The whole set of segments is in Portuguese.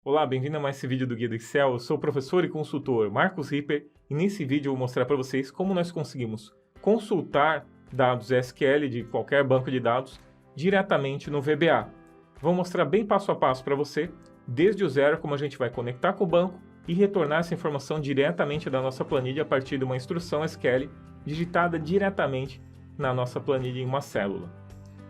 Olá, bem-vindo a mais esse vídeo do Guia do Excel. Eu sou o professor e consultor Marcos Ripper e nesse vídeo eu vou mostrar para vocês como nós conseguimos consultar dados SQL de qualquer banco de dados diretamente no VBA. Vou mostrar bem passo a passo para você, desde o zero, como a gente vai conectar com o banco e retornar essa informação diretamente da nossa planilha a partir de uma instrução SQL digitada diretamente na nossa planilha em uma célula.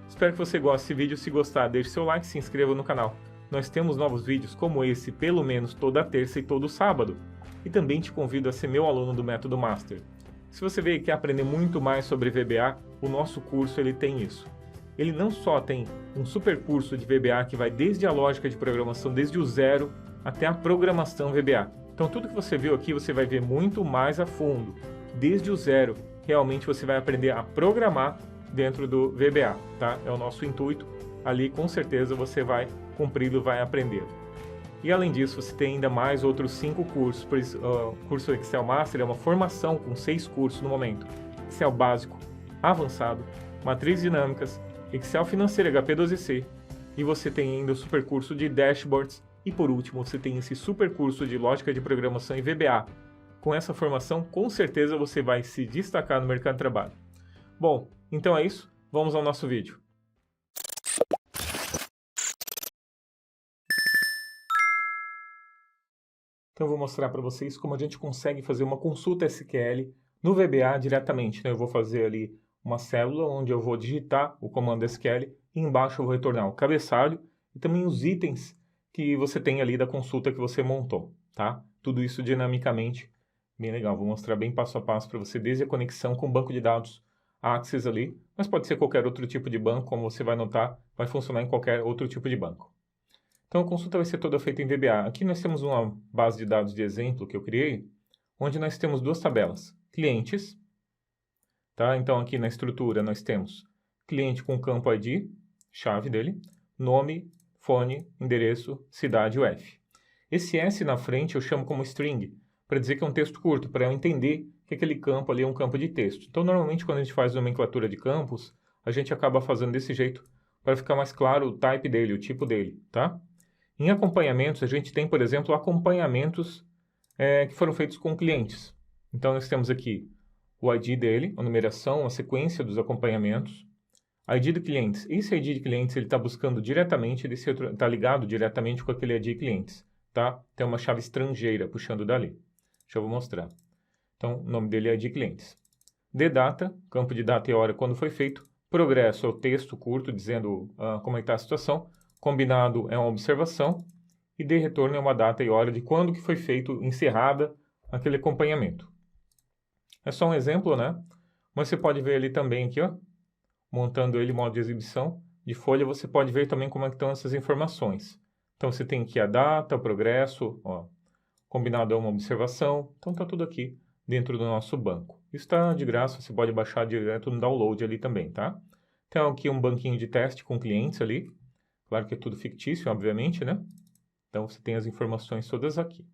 Espero que você goste desse vídeo. Se gostar, deixe seu like e se inscreva no canal. Nós temos novos vídeos como esse pelo menos toda terça e todo sábado. E também te convido a ser meu aluno do Método Master. Se você veio e quer aprender muito mais sobre VBA, o nosso curso ele tem isso. Ele não só tem um super curso de VBA que vai desde a lógica de programação, desde o zero até a programação VBA. Então tudo que você viu aqui você vai ver muito mais a fundo. Desde o zero, realmente você vai aprender a programar dentro do VBA, tá? É o nosso intuito. Ali com certeza você vai cumpri-lo, vai aprender. E além disso, você tem ainda mais outros 5 cursos. Por isso, o curso Excel Master é uma formação com 6 cursos no momento. Excel básico, avançado, matrizes dinâmicas, Excel financeiro HP12C. E você tem ainda o super curso de dashboards. E por último, você tem esse super curso de lógica de programação e VBA. Com essa formação, com certeza você vai se destacar no mercado de trabalho. Bom, então é isso. Vamos ao nosso vídeo. Então eu vou mostrar para vocês como a gente consegue fazer uma consulta SQL no VBA diretamente. Eu vou fazer ali uma célula onde eu vou digitar o comando SQL e embaixo eu vou retornar o cabeçalho e também os itens que você tem ali da consulta que você montou, tá? Tudo isso dinamicamente, bem legal. Vou mostrar bem passo a passo para você desde a conexão com o banco de dados Access ali, mas pode ser qualquer outro tipo de banco, como você vai notar, vai funcionar em qualquer outro tipo de banco. Então a consulta vai ser toda feita em VBA. Aqui nós temos uma base de dados de exemplo que eu criei, onde nós temos duas tabelas. Clientes, tá? Então aqui na estrutura nós temos cliente com campo ID, chave dele, nome, fone, endereço, cidade UF. Esse S na frente eu chamo como string, para dizer que é um texto curto, para eu entender que aquele campo ali é um campo de texto. Então normalmente quando a gente faz nomenclatura de campos, a gente acaba fazendo desse jeito, para ficar mais claro o type dele, o tipo dele, tá? Em acompanhamentos, a gente tem, por exemplo, acompanhamentos que foram feitos com clientes. Então, nós temos aqui o ID dele, a numeração, a sequência dos acompanhamentos, ID de clientes. Esse ID de clientes ele está buscando diretamente, está ligado diretamente com aquele ID de clientes. Tá? Tem uma chave estrangeira puxando dali. Deixa eu vou mostrar. Então, o nome dele é ID clientes. De data, campo de data e hora quando foi feito. Progresso é o texto curto dizendo como é que está a situação. Combinado é uma observação e de retorno é uma data e hora de quando que foi feito, encerrada aquele acompanhamento. É só um exemplo, né? Mas você pode ver ali também aqui, ó, montando ele em modo de exibição de folha, você pode ver também como é que estão essas informações. Então você tem aqui a data, o progresso, ó, combinado é uma observação, então está tudo aqui dentro do nosso banco. Isso está de graça, você pode baixar direto no download ali também, tá? Tem aqui um banquinho de teste com clientes ali. Claro que é tudo fictício, obviamente, né? Então você tem as informações todas aqui.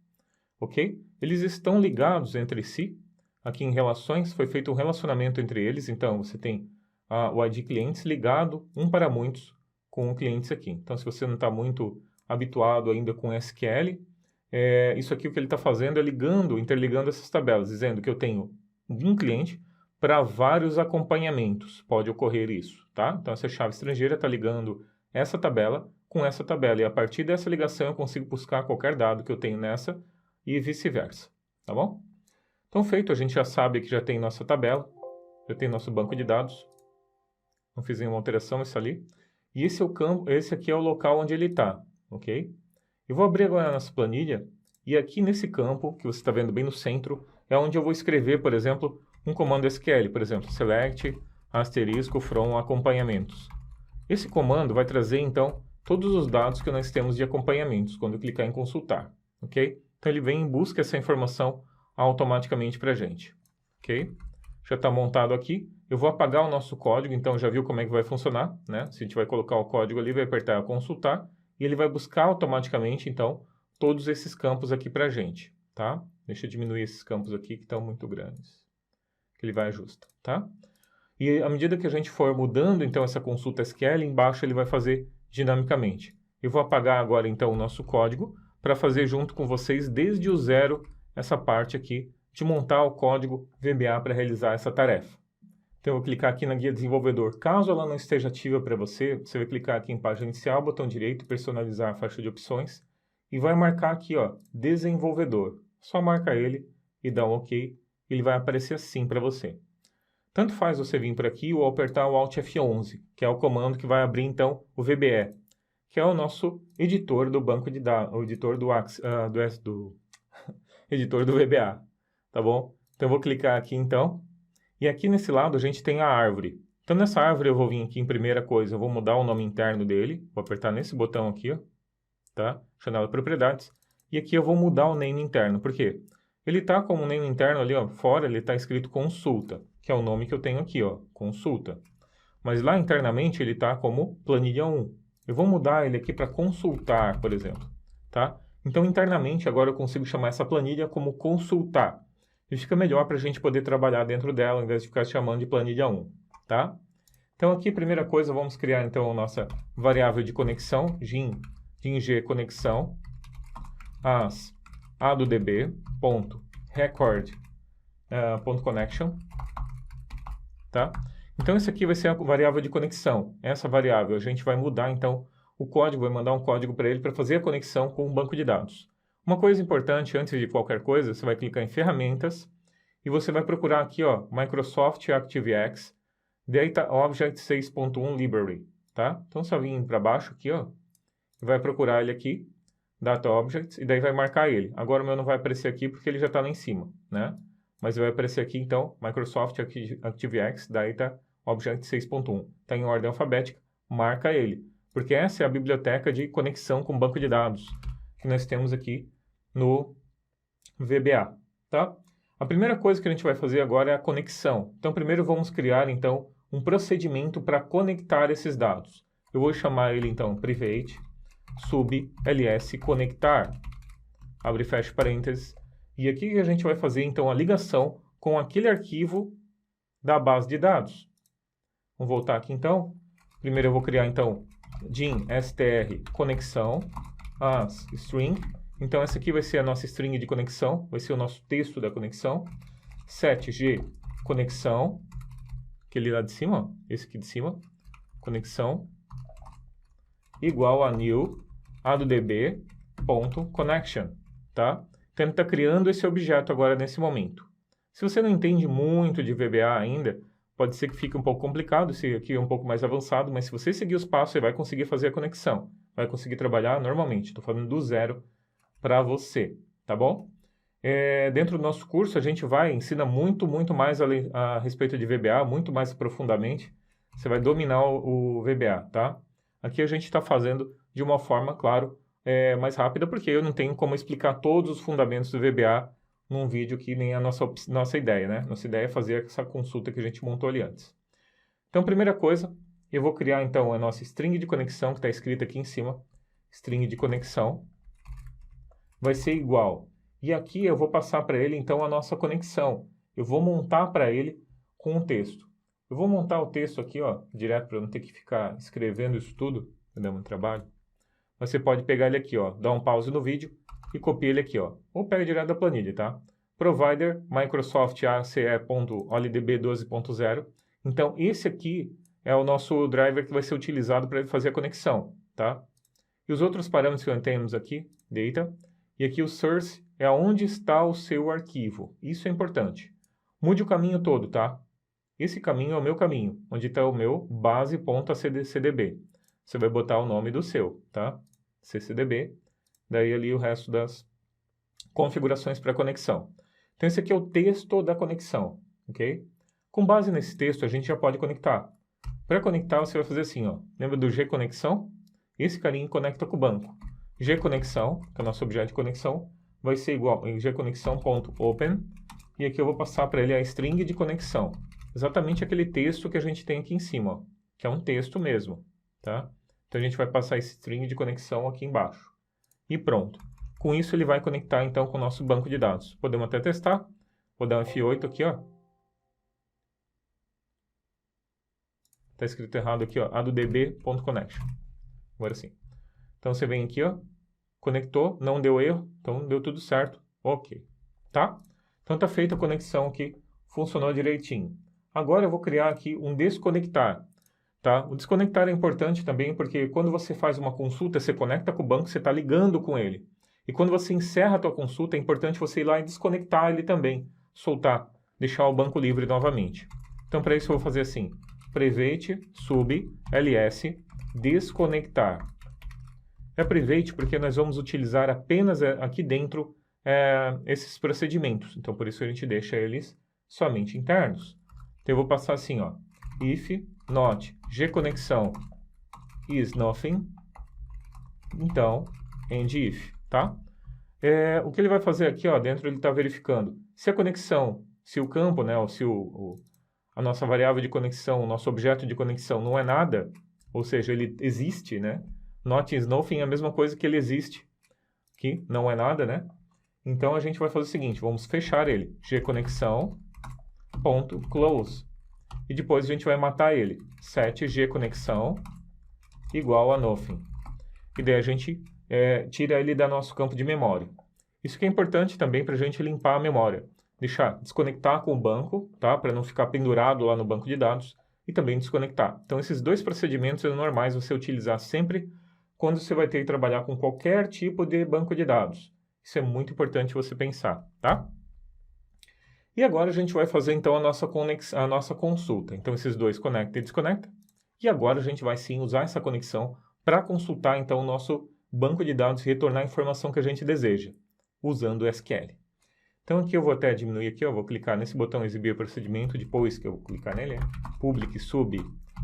Ok? Eles estão ligados entre si. Aqui em relações foi feito um relacionamento entre eles. Então você tem o ID clientes ligado um para muitos com o clientes aqui. Então se você não está muito habituado ainda com SQL, isso aqui o que ele está fazendo é interligando essas tabelas, dizendo que eu tenho um cliente para vários acompanhamentos. Pode ocorrer isso, tá? Então essa chave estrangeira está ligando essa tabela com essa tabela. E a partir dessa ligação eu consigo buscar qualquer dado que eu tenho nessa e vice-versa. Tá bom? Então feito, a gente já sabe que já tem nossa tabela, já tem nosso banco de dados. Não fiz nenhuma alteração, esse ali. E esse é o campo, esse aqui é o local onde ele está, ok? Eu vou abrir agora a nossa planilha e aqui nesse campo, que você está vendo bem no centro, é onde eu vou escrever, por exemplo, um comando SQL, por exemplo, select asterisco from acompanhamentos. Esse comando vai trazer, então, todos os dados que nós temos de acompanhamentos, quando eu clicar em consultar, ok? Então, ele vem e busca essa informação automaticamente para a gente, ok? Já está montado aqui. Eu vou apagar o nosso código, então já viu como é que vai funcionar, né? Se a gente vai colocar o código ali, vai apertar consultar, e ele vai buscar automaticamente, então, todos esses campos aqui para a gente, tá? Deixa eu diminuir esses campos aqui que estão muito grandes. Que ele vai ajustar, tá? E à medida que a gente for mudando, então, essa consulta SQL, embaixo ele vai fazer dinamicamente. Eu vou apagar agora, então, o nosso código para fazer junto com vocês desde o zero essa parte aqui de montar o código VBA para realizar essa tarefa. Então eu vou clicar aqui na guia desenvolvedor. Caso ela não esteja ativa para você, você vai clicar aqui em página inicial, botão direito, personalizar a faixa de opções e vai marcar aqui, ó, desenvolvedor. Só marca ele e dá um OK, ele vai aparecer assim para você. Tanto faz você vir por aqui ou apertar o Alt F11, que é o comando que vai abrir então o VBE, que é o nosso editor do banco de dados, o editor editor do VBA, tá bom? Então eu vou clicar aqui então, e aqui nesse lado a gente tem a árvore. Então nessa árvore eu vou vir aqui em primeira coisa, eu vou mudar o nome interno dele, vou apertar nesse botão aqui, ó, tá? Janela propriedades, e aqui eu vou mudar o name interno, por quê? Ele está como name interno ali, ó, fora ele está escrito consulta, que é o nome que eu tenho aqui, ó, consulta. Mas lá internamente ele está como planilha 1. Eu vou mudar ele aqui para consultar, por exemplo, tá? Então internamente agora eu consigo chamar essa planilha como consultar. E fica melhor para a gente poder trabalhar dentro dela, ao invés de ficar chamando de planilha 1, tá? Então aqui, primeira coisa, vamos criar então a nossa variável de conexão, ging conexão, as addb.record.connection, tá? Então esse aqui vai ser a variável de conexão. Essa variável a gente vai mudar então o código, vai mandar um código para ele para fazer a conexão com o banco de dados. Uma coisa importante, antes de qualquer coisa, você vai clicar em ferramentas e você vai procurar aqui, ó, Microsoft ActiveX Data Object 6.1 Library, tá? Então só vir para baixo aqui, ó, e vai procurar ele aqui, Data Objects, e daí vai marcar ele. Agora o meu não vai aparecer aqui porque ele já está lá em cima, né? Mas vai aparecer aqui então, Microsoft ActiveX Data Object 6.1. Está em ordem alfabética, marca ele. Porque essa é a biblioteca de conexão com o banco de dados que nós temos aqui no VBA, tá? A primeira coisa que a gente vai fazer agora é a conexão. Então, primeiro vamos criar, então, um procedimento para conectar esses dados. Eu vou chamar ele, então, private sub ls conectar, abre e fecha parênteses, e aqui a gente vai fazer, então, a ligação com aquele arquivo da base de dados. Vamos voltar aqui, então. Primeiro eu vou criar, então, din str conexão as string. Então, essa aqui vai ser a nossa string de conexão, vai ser o nosso texto da conexão. Setg conexão, aquele lá de cima, ó, esse aqui de cima, conexão, igual a new addb.connection, tá? Então, ele está criando esse objeto agora nesse momento. Se você não entende muito de VBA ainda, pode ser que fique um pouco complicado, esse aqui é um pouco mais avançado, mas se você seguir os passos, você vai conseguir fazer a conexão, vai conseguir trabalhar normalmente. Estou falando do zero para você, tá bom? Dentro do nosso curso, a gente ensina muito mais a respeito de VBA, muito mais profundamente. Você vai dominar o VBA, tá? Aqui a gente está fazendo de uma forma, claro, mais rápida, porque eu não tenho como explicar todos os fundamentos do VBA num vídeo que nem a nossa ideia, né? Nossa ideia é fazer essa consulta que a gente montou ali antes. Então, primeira coisa, eu vou criar, então, a nossa string de conexão, que está escrita aqui em cima. String de conexão vai ser igual. E aqui eu vou passar para ele, então, a nossa conexão. Eu vou montar para ele com um texto. Eu vou montar o texto aqui, ó, direto, para eu não ter que ficar escrevendo isso tudo, dá muito trabalho. Você pode pegar ele aqui, ó, dar um pause no vídeo e copiar ele aqui, ó. Ou pega direto da planilha, tá? Provider Microsoft ACE.OLDB 12.0. Então, esse aqui é o nosso driver que vai ser utilizado para fazer a conexão, tá? E os outros parâmetros que nós temos aqui, data, e aqui o source é onde está o seu arquivo. Isso é importante. Mude o caminho todo, tá? Esse caminho é o meu caminho, onde está o meu base.cdb. Você vai botar o nome do seu, tá? ccdb, daí ali o resto das configurações para conexão. Então esse aqui é o texto da conexão, ok? Com base nesse texto a gente já pode conectar. Para conectar você vai fazer assim, ó. Lembra do gconexão? Esse carinha conecta com o banco. Gconexão, que é o nosso objeto de conexão, vai ser igual em gconexão.open, e aqui eu vou passar para ele a string de conexão. Exatamente aquele texto que a gente tem aqui em cima, ó, que é um texto mesmo, tá? Então a gente vai passar esse string de conexão aqui embaixo. E pronto. Com isso ele vai conectar então com o nosso banco de dados. Podemos até testar. Vou dar um F8 aqui, ó. Está escrito errado aqui, ó, addb.connection. Agora sim. Então você vem aqui, ó, conectou, não deu erro, então deu tudo certo, ok, tá? Então está feita a conexão aqui, funcionou direitinho. Agora eu vou criar aqui um desconectar, tá? O desconectar é importante também porque quando você faz uma consulta, você conecta com o banco, você está ligando com ele. E quando você encerra a tua consulta, é importante você ir lá e desconectar ele também, soltar, deixar o banco livre novamente. Então para isso eu vou fazer assim, private sub ls desconectar. É private porque nós vamos utilizar apenas aqui dentro esses procedimentos. Então, por isso a gente deixa eles somente internos. Então, eu vou passar assim, ó, if not gconexão is nothing, então, end if, tá? O que ele vai fazer aqui, ó, dentro ele está verificando se a conexão, se o campo, né, ou se a nossa variável de conexão, o nosso objeto de conexão não é nada, ou seja, ele existe, né? Not is nothing é a mesma coisa que ele existe, que não é nada, né? Então a gente vai fazer o seguinte, vamos fechar ele, gconexão.close. E depois a gente vai matar ele, set gconexão igual a nothing. E daí a gente tira ele do nosso campo de memória. Isso que é importante também para a gente limpar a memória. Desconectar com o banco, tá? Para não ficar pendurado lá no banco de dados. E também desconectar. Então esses dois procedimentos são normais você utilizar sempre quando você vai ter que trabalhar com qualquer tipo de banco de dados. Isso é muito importante você pensar, tá? E agora a gente vai fazer então a nossa consulta. Então esses dois conecta e desconecta. E agora a gente vai sim usar essa conexão para consultar então o nosso banco de dados e retornar a informação que a gente deseja, usando o SQL. Então aqui eu vou até diminuir aqui, eu vou clicar nesse botão exibir procedimento, depois que eu clicar nele, public sub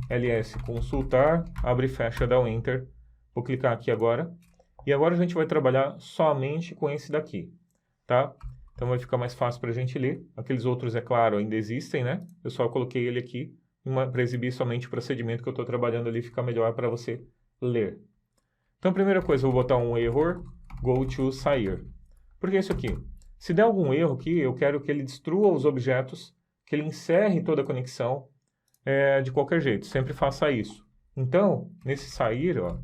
ls consultar, abre e fecha, dá um enter. Vou clicar aqui agora. E agora a gente vai trabalhar somente com esse daqui, tá? Então vai ficar mais fácil para a gente ler. Aqueles outros, é claro, ainda existem, né? Eu só coloquei ele aqui para exibir somente o procedimento que eu estou trabalhando ali, fica melhor para você ler. Então a primeira coisa, eu vou botar um error, go to sair. Por que isso aqui? Se der algum erro aqui, eu quero que ele destrua os objetos, que ele encerre toda a conexão de qualquer jeito. Sempre faça isso. Então, nesse sair, ó,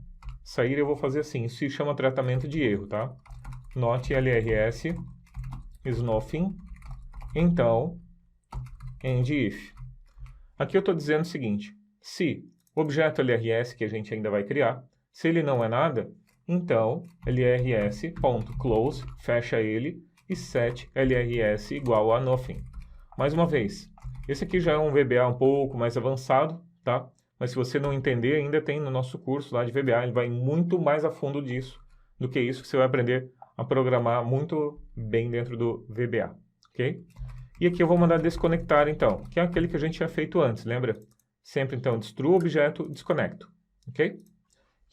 sair eu vou fazer assim. Isso se chama tratamento de erro, tá? Not LRS is nothing. Então, end if. Aqui eu estou dizendo o seguinte. Se o objeto LRS que a gente ainda vai criar, se ele não é nada, então LRS.close, fecha ele, e set LRS igual a nothing. Mais uma vez, esse aqui já é um VBA um pouco mais avançado, tá? Mas se você não entender, ainda tem no nosso curso lá de VBA, ele vai muito mais a fundo disso, do que isso, você vai aprender a programar muito bem dentro do VBA, ok? E aqui eu vou mandar desconectar então, que é aquele que a gente tinha feito antes, lembra? Sempre então, destruo o objeto, desconecto, ok?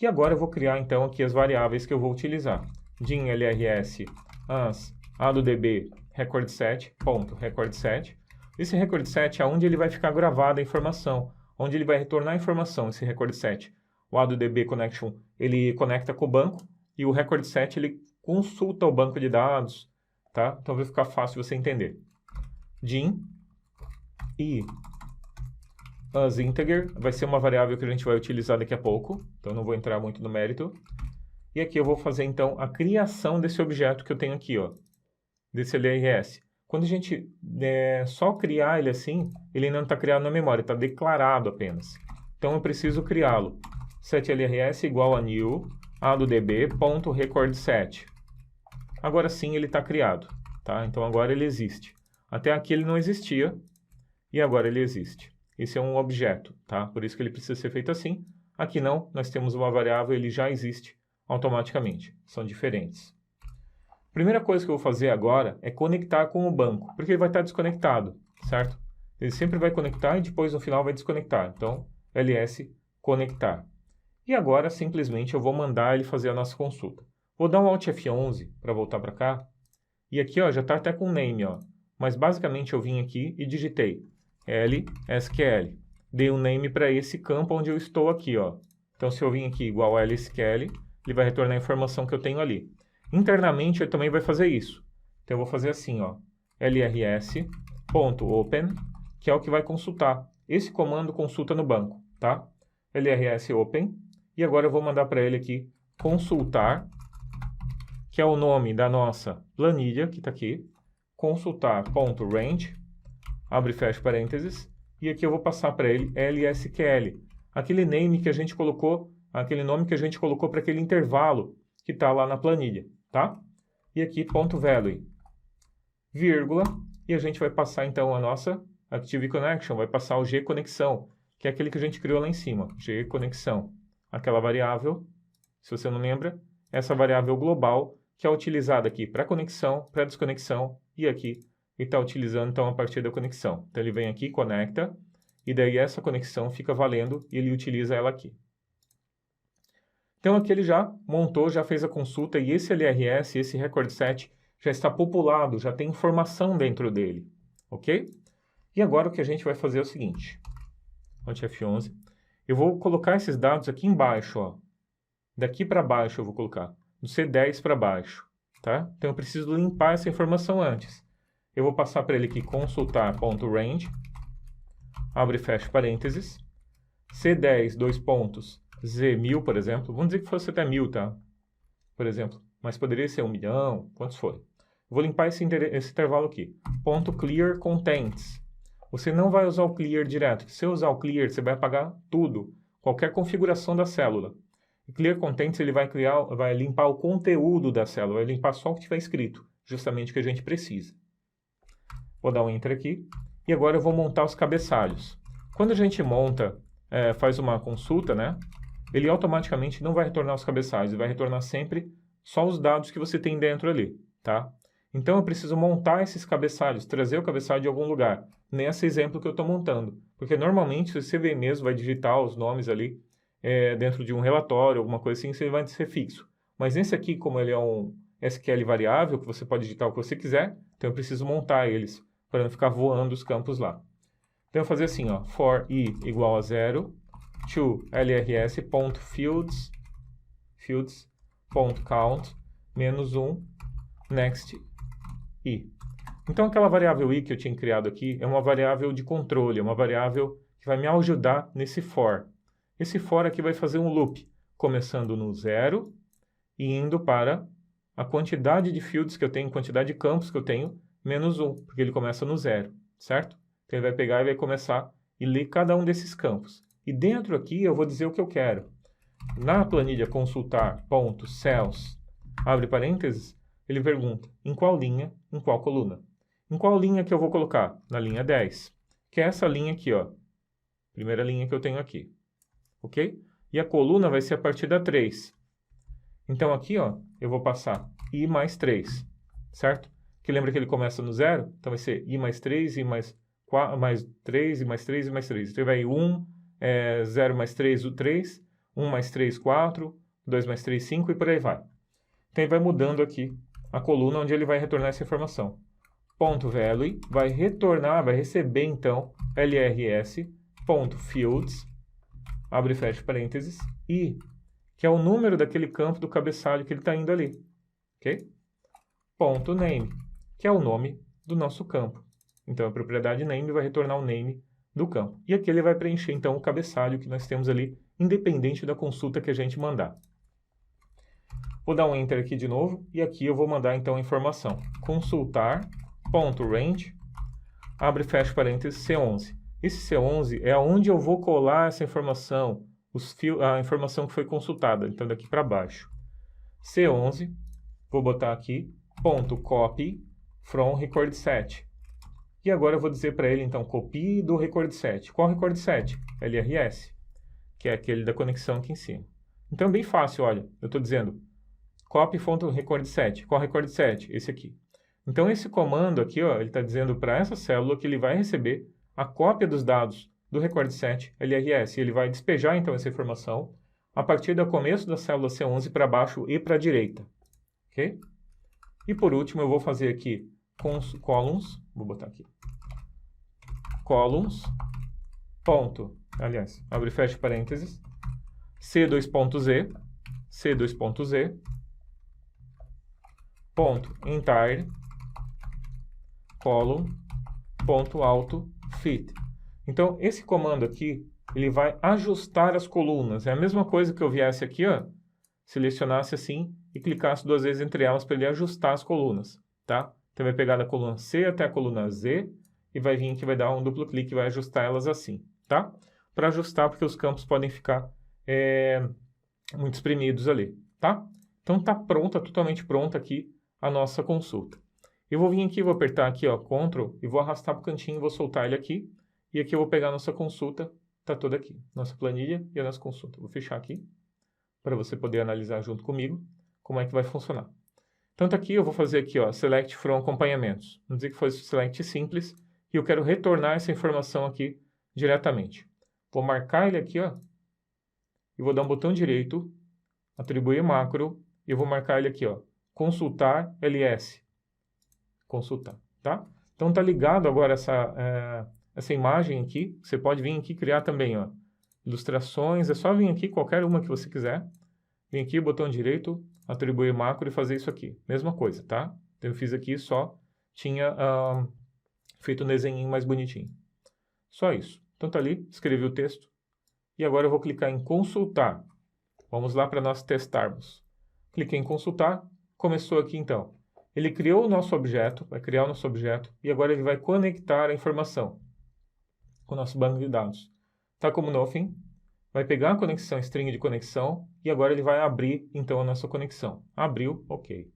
E agora eu vou criar então aqui as variáveis que eu vou utilizar. Din LRS as a do DB recordSet, ponto, recordSet. Esse recordSet é onde ele vai ficar gravada a informação, onde ele vai retornar a informação, esse recordSet. O a do DB connection, ele conecta com o banco, e o recordSet, ele consulta o banco de dados, tá? Então vai ficar fácil você entender. Din e asInteger vai ser uma variável que a gente vai utilizar daqui a pouco, então não vou entrar muito no mérito. E aqui eu vou fazer então a criação desse objeto que eu tenho aqui, ó, desse LRS. Quando a gente só criar ele assim, ele ainda não está criado na memória, está declarado apenas. Então eu preciso criá-lo. Set LRS igual a new a do db.recordSet. Agora sim ele está criado, tá? Então agora ele existe. Até aqui ele não existia e agora ele existe. Esse é um objeto, tá? Por isso que ele precisa ser feito assim. Aqui não, nós temos uma variável, ele já existe automaticamente. São diferentes. Primeira coisa que eu vou fazer agora é conectar com o banco, porque ele vai estar desconectado, certo? Ele sempre vai conectar e depois no final vai desconectar. Então, ls conectar. E agora, simplesmente, eu vou mandar ele fazer a nossa consulta. Vou dar um Alt F11 para voltar para cá. E aqui ó, já está até com name, ó. Mas basicamente eu vim aqui e digitei LSQL. Dei um name para esse campo onde eu estou aqui, ó. Então, se eu vim aqui igual a LSQL, ele vai retornar a informação que eu tenho ali. Internamente, ele também vai fazer isso. Então, eu vou fazer assim, ó, lrs.open, que é o que vai consultar. Esse comando consulta no banco, tá? lrs open, e agora eu vou mandar para ele aqui consultar que é o nome da nossa planilha, que está aqui, consultar.range, abre e fecha parênteses, e aqui eu vou passar para ele LSQL, aquele name que a gente colocou, aquele nome que a gente colocou para aquele intervalo que está lá na planilha, tá? E aqui .value, vírgula, e a gente vai passar então a nossa Active Connection, vai passar o gconexão, que é aquele que a gente criou lá em cima, gconexão, aquela variável, se você não lembra, essa variável global que é utilizada aqui para conexão, para desconexão, e aqui ele está utilizando então a partir da conexão. Então ele vem aqui, conecta, e daí essa conexão fica valendo e ele utiliza ela aqui. Então aqui ele já montou, já fez a consulta, e esse LRS, esse record set, já está populado, já tem informação dentro dele, ok? E agora o que a gente vai fazer é o seguinte, Alt F11, eu vou colocar esses dados aqui embaixo, ó. Daqui para baixo eu vou colocar, do C10 para baixo, tá? Então eu preciso limpar essa informação antes. Eu vou passar para ele aqui consultar.range, abre e fecha parênteses, C10, dois pontos, Z1000, por exemplo, vamos dizer que fosse até 1000, tá? Por exemplo, mas poderia ser 1 milhão, quantos forem. Vou limpar esse intervalo aqui. Ponto clear contents. Você não vai usar o clear direto. Se você usar o clear, você vai apagar tudo, qualquer configuração da célula. O clear contents ele vai limpar o conteúdo da célula, vai limpar só o que tiver escrito, justamente o que a gente precisa. Vou dar um Enter aqui. E agora eu vou montar os cabeçalhos. Quando a gente monta, faz uma consulta, né? Ele automaticamente não vai retornar os cabeçalhos, ele vai retornar sempre só os dados que você tem dentro ali, tá? Então eu preciso montar esses cabeçalhos, trazer o cabeçalho de algum lugar, nesse exemplo que eu estou montando. Porque normalmente, se você vem mesmo, vai digitar os nomes ali dentro de um relatório, alguma coisa assim, você vai ser fixo. Mas nesse aqui, como ele é um SQL variável, que você pode digitar o que você quiser, então eu preciso montar eles, para não ficar voando os campos lá. Então eu vou fazer assim, ó, for i igual a 0, to lrs.fields, fields.count, menos 1, next i. Então aquela variável i que eu tinha criado aqui é uma variável de controle, é uma variável que vai me ajudar nesse for. Esse for aqui vai fazer um loop, começando no 0 e indo para a quantidade de fields que eu tenho, quantidade de campos que eu tenho, menos 1, porque ele começa no 0, certo? Então ele vai pegar e vai começar e ler cada um desses campos. E dentro aqui eu vou dizer o que eu quero. Na planilha consultar.cells, abre parênteses, ele pergunta em qual linha, em qual coluna. Em qual linha que eu vou colocar? Na linha 10, que é essa linha aqui, ó. Primeira linha que eu tenho aqui. Ok? E a coluna vai ser a partir da 3. Então aqui, ó, eu vou passar i mais 3, certo? Que lembra que ele começa no 0? Então vai ser i mais 3, i mais 4, mais 3, i mais 3, i mais 3. Então vai 1, 0 mais 3, o 3, 1 mais 3, 4, 2 mais 3, 5 e por aí vai. Então ele vai mudando aqui a coluna onde ele vai retornar essa informação. .value vai retornar, vai receber então lrs.fields, abre e fecha parênteses, i, que é o número daquele campo do cabeçalho que ele está indo ali. Ok? .name, que é o nome do nosso campo. Então a propriedade name vai retornar o name do campo. E aqui ele vai preencher então o cabeçalho que nós temos ali, independente da consulta que a gente mandar. Vou dar um Enter aqui de novo, e aqui eu vou mandar então a informação. Consultar.range, abre e fecha parênteses, C11. Esse C11 é onde eu vou colar essa informação, a informação que foi consultada, então daqui para baixo. C11, vou botar aqui, .copy from record set. E agora eu vou dizer para ele, então, copie do record set. Qual record set? LRS, que é aquele da conexão aqui em cima. Então é bem fácil, olha, eu estou dizendo copy from record set. Qual record set? Esse aqui. Então esse comando aqui, ó, ele está dizendo para essa célula que ele vai receber a cópia dos dados do record set LRS. E ele vai despejar então essa informação a partir do começo da célula C11 para baixo e para a direita. Ok? E por último eu vou fazer aqui columns, vou botar aqui, columns, ponto, aliás, abre e fecha parênteses, C2.z, ponto entire, column, ponto auto fit. Então, esse comando aqui, ele vai ajustar as colunas. É a mesma coisa que eu viesse aqui, ó, selecionasse assim e clicasse 2 vezes entre elas para ele ajustar as colunas, tá? Então vai pegar da coluna C até a coluna Z e vai vir aqui, vai dar um duplo clique e vai ajustar elas assim, tá? Para ajustar, porque os campos podem ficar muito espremidos ali, tá? Então tá pronta, totalmente pronta aqui a nossa consulta. Eu vou vir aqui, vou apertar aqui, ó, Ctrl, e vou arrastar para o cantinho, vou soltar ele aqui. E aqui eu vou pegar a nossa consulta, tá toda aqui. Nossa planilha e a nossa consulta. Vou fechar aqui, para você poder analisar junto comigo como é que vai funcionar. Então tá aqui, eu vou fazer aqui, ó, Select from acompanhamentos. Vamos dizer que foi Select simples, e eu quero retornar essa informação aqui diretamente. Vou marcar ele aqui, ó, e vou dar um botão direito, atribuir macro, e eu vou marcar ele aqui, ó, consultar ls. Consultar, tá? Então tá ligado agora essa imagem aqui. Você pode vir aqui criar também, ó, ilustrações. É só vir aqui, qualquer uma que você quiser. Vem aqui, botão direito, atribuir macro e fazer isso aqui. Mesma coisa, tá? Então eu fiz aqui, só tinha feito um desenho mais bonitinho. Só isso. Então tá ali, escrevi o texto. E agora eu vou clicar em consultar. Vamos lá para nós testarmos. Cliquei em consultar. Começou aqui então. Ele criou o nosso objeto, vai criar o nosso objeto, e agora ele vai conectar a informação com o nosso banco de dados. Tá como nothing, vai pegar a conexão, string de conexão, e agora ele vai abrir, então, a nossa conexão. Abriu, ok.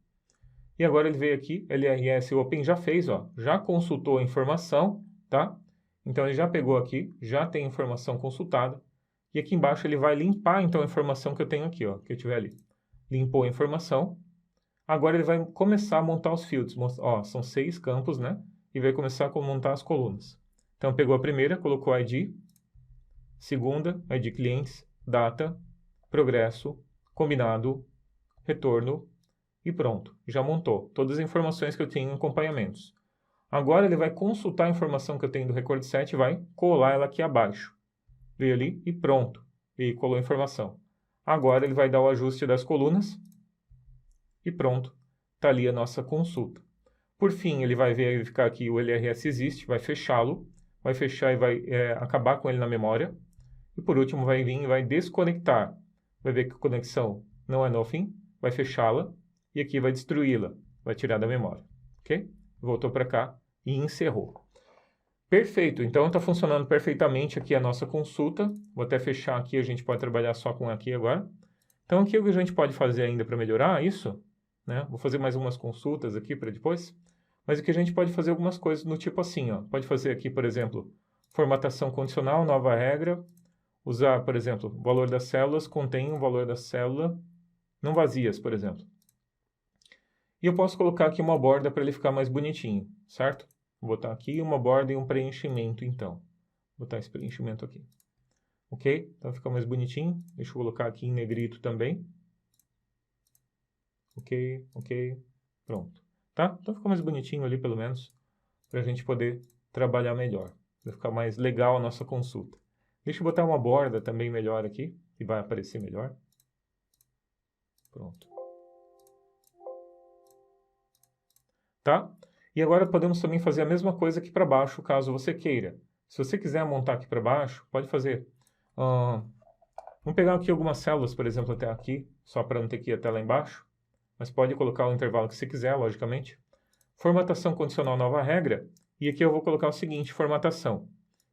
E agora ele veio aqui, LRS Open já fez, ó, já consultou a informação, tá? Então ele já pegou aqui, já tem a informação consultada, e aqui embaixo ele vai limpar, então, a informação que eu tenho aqui, ó, que eu tiver ali. Limpou a informação. Agora ele vai começar a montar os fields. Ó, são 6 campos, né? E vai começar a montar as colunas. Então, pegou a primeira, colocou ID. Segunda, ID clientes, data, progresso, combinado, retorno e pronto. Já montou todas as informações que eu tenho em acompanhamentos. Agora ele vai consultar a informação que eu tenho do record set e vai colar ela aqui abaixo. Veio ali e pronto. E colou a informação. Agora ele vai dar o ajuste das colunas. E pronto, está ali a nossa consulta. Por fim, ele vai verificar que o LRS existe, vai fechá-lo, vai fechar e vai acabar com ele na memória. E por último, vai vir e vai desconectar. Vai ver que a conexão não é nothing, vai fechá-la e aqui vai destruí-la, vai tirar da memória. Ok? Voltou para cá e encerrou. Perfeito, então está funcionando perfeitamente aqui a nossa consulta. Vou até fechar aqui, a gente pode trabalhar só com aqui agora. Então aqui o que a gente pode fazer ainda para melhorar isso, né? Vou fazer mais umas consultas aqui para depois. Mas aqui a gente pode fazer algumas coisas no tipo assim, ó. Pode fazer aqui, por exemplo, formatação condicional, nova regra. Usar, por exemplo, o valor das células contém o valor da célula não vazias, por exemplo. E eu posso colocar aqui uma borda para ele ficar mais bonitinho, certo? Vou botar aqui uma borda e um preenchimento, então. Vou botar esse preenchimento aqui. Ok? Então fica mais bonitinho. Deixa eu colocar aqui em negrito também. Ok, ok. Pronto. Tá? Então fica mais bonitinho ali, pelo menos, para a gente poder trabalhar melhor. Vai ficar mais legal a nossa consulta. Deixa eu botar uma borda também melhor aqui, que vai aparecer melhor. Pronto. Tá? E agora podemos também fazer a mesma coisa aqui para baixo, caso você queira. Se você quiser montar aqui para baixo, pode fazer. Vamos pegar aqui algumas células, por exemplo, até aqui, só para não ter que ir até lá embaixo. Mas pode colocar o intervalo que você quiser, logicamente. Formatação condicional nova regra. E aqui eu vou colocar o seguinte, formatação.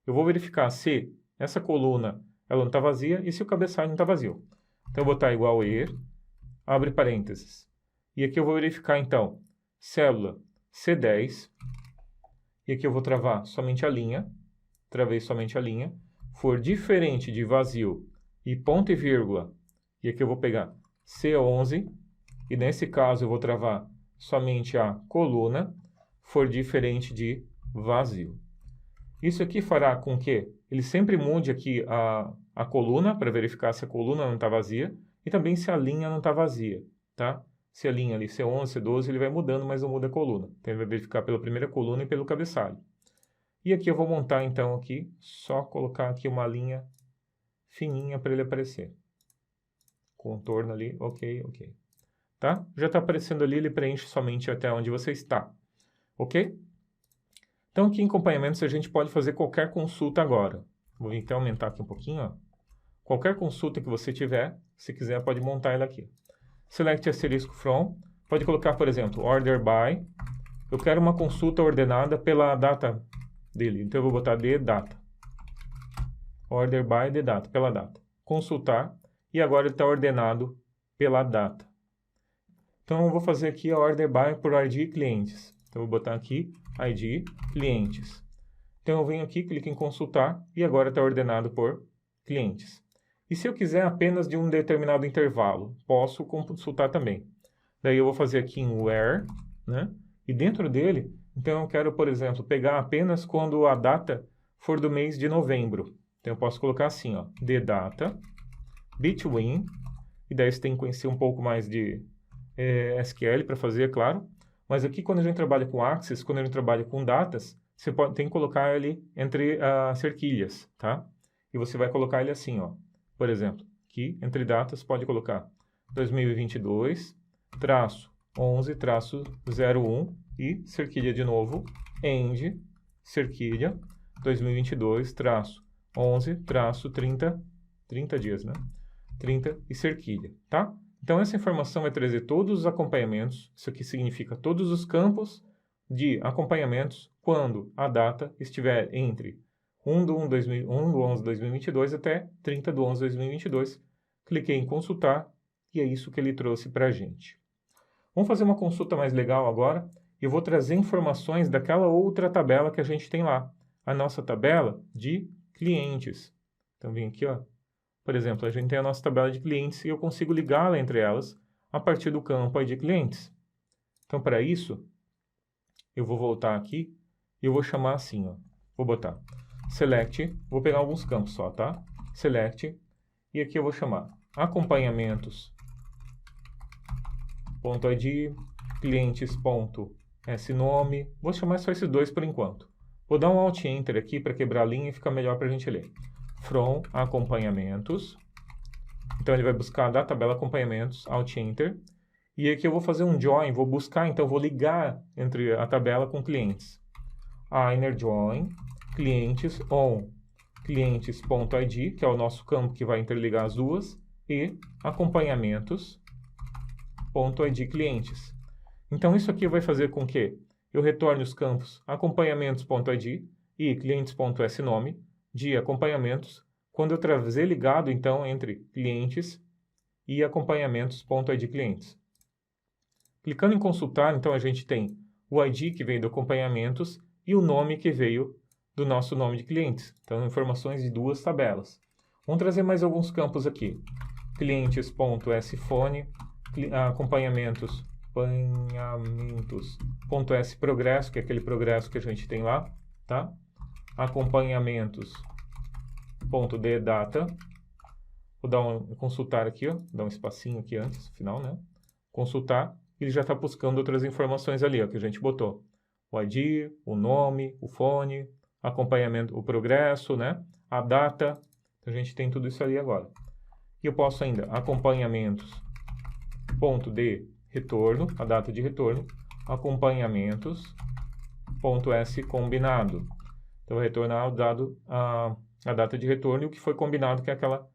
Eu vou verificar se essa coluna ela não está vazia e se o cabeçalho não está vazio. Então eu vou botar igual e, abre parênteses. E aqui eu vou verificar então, célula C10. E aqui eu vou travar somente a linha. Travei somente a linha. For diferente de vazio e ponto e vírgula. E aqui eu vou pegar C11. E nesse caso eu vou travar somente a coluna, for diferente de vazio. Isso aqui fará com que ele sempre mude aqui a coluna, para verificar se a coluna não está vazia, e também se a linha não está vazia, tá? Se a linha ali, C11, C12, ele vai mudando, mas não muda a coluna. Então ele vai verificar pela primeira coluna e pelo cabeçalho. E aqui eu vou montar então aqui, só colocar aqui uma linha fininha para ele aparecer. Contorno ali, ok, ok. Tá? Já está aparecendo ali, ele preenche somente até onde você está. Ok? Então, aqui em acompanhamentos, a gente pode fazer qualquer consulta agora. Vou então aumentar aqui um pouquinho. Ó. Qualquer consulta que você tiver, se quiser, pode montar ela aqui. select asterisco from, pode colocar, por exemplo, order by, eu quero uma consulta ordenada pela data dele, então eu vou botar de data, order by de data, pela data, consultar, e agora ele está ordenado pela data. Então eu vou fazer aqui a order by por ID clientes, então eu vou botar aqui ID clientes. Então eu venho aqui, clico em consultar, e agora está ordenado por clientes. E se eu quiser apenas de um determinado intervalo, posso consultar também. Daí eu vou fazer aqui em where, né? E dentro dele, então eu quero, por exemplo, pegar apenas quando a data for do mês de novembro. Então eu posso colocar assim, ó, the data, between, e daí você tem que conhecer um pouco mais de SQL para fazer, é claro. Mas aqui quando a gente trabalha com Access, quando a gente trabalha com datas, você tem que colocar ele entre as cerquilhas, tá? E você vai colocar ele assim, ó. Por exemplo, aqui, entre datas, pode colocar 2022, traço 11, traço 01 e cerquilha de novo, end, cerquilha, 2022, traço 11, traço 30 dias, né? 30 e cerquilha, tá? Então, essa informação vai trazer todos os acompanhamentos, isso aqui significa todos os campos de acompanhamentos quando a data estiver entre 1 do 11 de 2022 até 30 de 11 de 2022. Cliquei em consultar e é isso que ele trouxe para a gente. Vamos fazer uma consulta mais legal agora. Eu vou trazer informações daquela outra tabela que a gente tem lá. A nossa tabela de clientes. Então, vem aqui, ó. Por exemplo, a gente tem a nossa tabela de clientes e eu consigo ligá-la entre elas a partir do campo de clientes. Então, para isso, eu vou voltar aqui e eu vou chamar assim, ó. Vou botar select, vou pegar alguns campos só, tá? Select, e aqui eu vou chamar acompanhamentos.id, clientes.snome, vou chamar só esses dois por enquanto. Vou dar um Alt Enter aqui para quebrar a linha e ficar melhor para a gente ler. From acompanhamentos, então ele vai buscar da tabela acompanhamentos, Alt Enter, e aqui eu vou fazer um join, vou buscar, então vou ligar entre a tabela com clientes. Inner join, clientes on clientes.id, que é o nosso campo que vai interligar as duas, e acompanhamentos.id clientes. Então isso aqui vai fazer com que eu retorne os campos acompanhamentos.id e clientes.snome de acompanhamentos, quando eu trazer ligado então entre clientes e acompanhamentos.id clientes. Clicando em consultar, então a gente tem o ID que veio do acompanhamentos e o nome que veio do nosso nome de clientes. Então, informações de duas tabelas. Vamos trazer mais alguns campos aqui. Clientes.sphone, acompanhamentos.sProgresso, que é aquele progresso que a gente tem lá, tá? Acompanhamentos.ddata. Vou dar consultar aqui, ó, dar um espacinho aqui antes, final, né? Consultar, ele já está buscando outras informações ali, ó, que a gente botou. O ID, o nome, o fone, acompanhamento, o progresso, né? A data, a gente tem tudo isso ali agora. E eu posso ainda acompanhamentos.de retorno, a data de retorno, acompanhamentos.s combinado. Então, retornar o dado, a data de retorno e o que foi combinado, que é aquela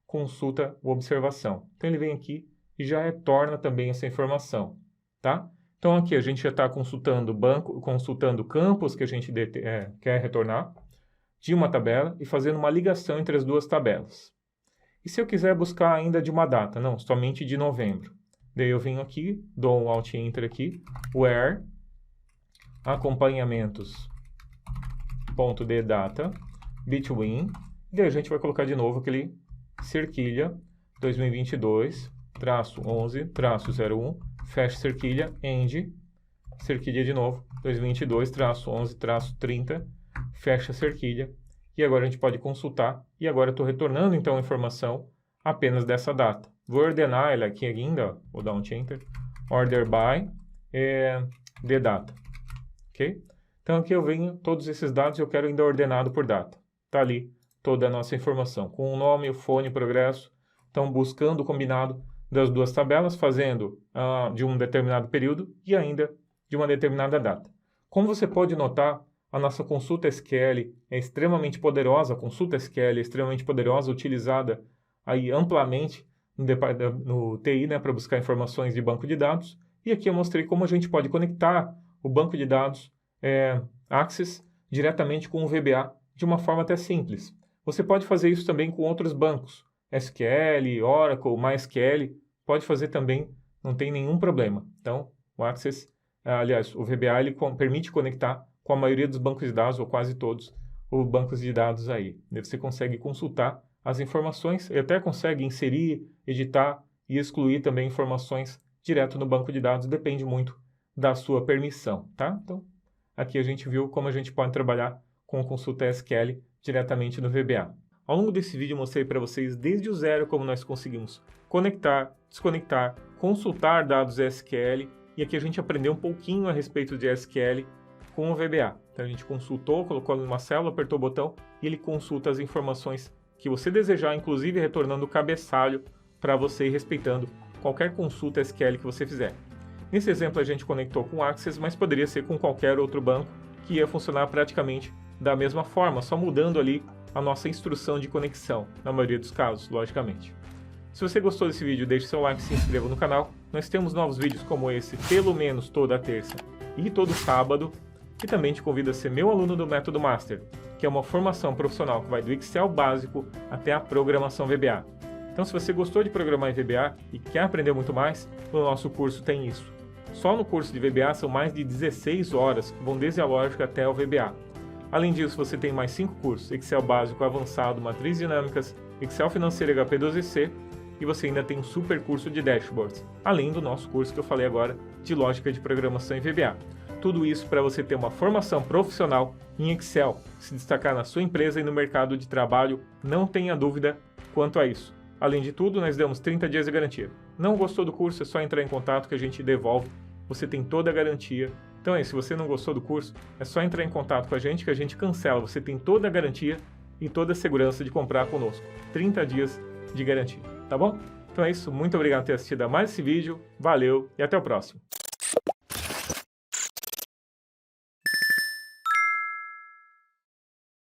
consulta ou observação. Então, ele vem aqui e já retorna também essa informação, tá? Então, aqui a gente já está consultando banco, consultando campos que a gente quer retornar de uma tabela e fazendo uma ligação entre as duas tabelas. E se eu quiser buscar ainda de uma data? Não, somente de novembro. Daí eu venho aqui, dou um Alt Enter aqui, where acompanhamentos.ddata between, e daí a gente vai colocar de novo aquele cerquilha 2022, traço 11, traço 01, fecha cerquilha, end, cerquilha de novo, 2022, traço 11, traço 30, fecha cerquilha, e agora a gente pode consultar, e agora eu estou retornando então a informação apenas dessa data. Vou ordenar ela aqui ainda, vou dar um Enter, order by, the data, ok? Então aqui eu venho, todos esses dados eu quero ainda ordenado por data. Está ali toda a nossa informação, com o nome, o fone, o progresso, então buscando o combinado das duas tabelas, fazendo de um determinado período e ainda de uma determinada data. Como você pode notar, a nossa consulta SQL é extremamente poderosa, a consulta SQL é extremamente poderosa, utilizada aí amplamente no TI, né, para buscar informações de banco de dados. E aqui eu mostrei como a gente pode conectar o banco de dados Access diretamente com o VBA de uma forma até simples. Você pode fazer isso também com outros bancos, SQL, Oracle, MySQL, pode fazer também, não tem nenhum problema. Então, o Access, aliás, o VBA ele permite conectar com a maioria dos bancos de dados, ou quase todos os bancos de dados aí. Você consegue consultar as informações e até consegue inserir, editar e excluir também informações direto no banco de dados, depende muito da sua permissão, tá? Então, aqui a gente viu como a gente pode trabalhar com consulta SQL diretamente no VBA. Ao longo desse vídeo eu mostrei para vocês desde o zero como nós conseguimos conectar, desconectar, consultar dados SQL, e aqui a gente aprendeu um pouquinho a respeito de SQL com o VBA. Então a gente consultou, colocou numa célula, apertou o botão e ele consulta as informações que você desejar, inclusive retornando o cabeçalho para você ir respeitando qualquer consulta SQL que você fizer. Nesse exemplo a gente conectou com o Access, mas poderia ser com qualquer outro banco que ia funcionar praticamente da mesma forma, só mudando ali a nossa instrução de conexão, na maioria dos casos, logicamente. Se você gostou desse vídeo, deixe seu like e se inscreva no canal. Nós temos novos vídeos como esse, pelo menos toda terça e todo sábado, e também te convido a ser meu aluno do Método Master, que é uma formação profissional que vai do Excel básico até a programação VBA. Então, se você gostou de programar em VBA e quer aprender muito mais, no nosso curso tem isso. Só no curso de VBA são mais de 16 horas, que vão desde a lógica até o VBA. Além disso, você tem mais 5 cursos, Excel básico avançado, matriz dinâmicas, Excel financeiro HP12C, e você ainda tem um super curso de dashboards, além do nosso curso que eu falei agora de lógica de programação em VBA. Tudo isso para você ter uma formação profissional em Excel, se destacar na sua empresa e no mercado de trabalho, não tenha dúvida quanto a isso. Além de tudo, nós damos 30 dias de garantia. Não gostou do curso, é só entrar em contato que a gente devolve. Você tem toda a garantia. Então se você não gostou do curso, é só entrar em contato com a gente que a gente cancela. Você tem toda a garantia e toda a segurança de comprar conosco. 30 dias de garantia, tá bom? Então é isso, muito obrigado por ter assistido a mais esse vídeo, valeu e até o próximo.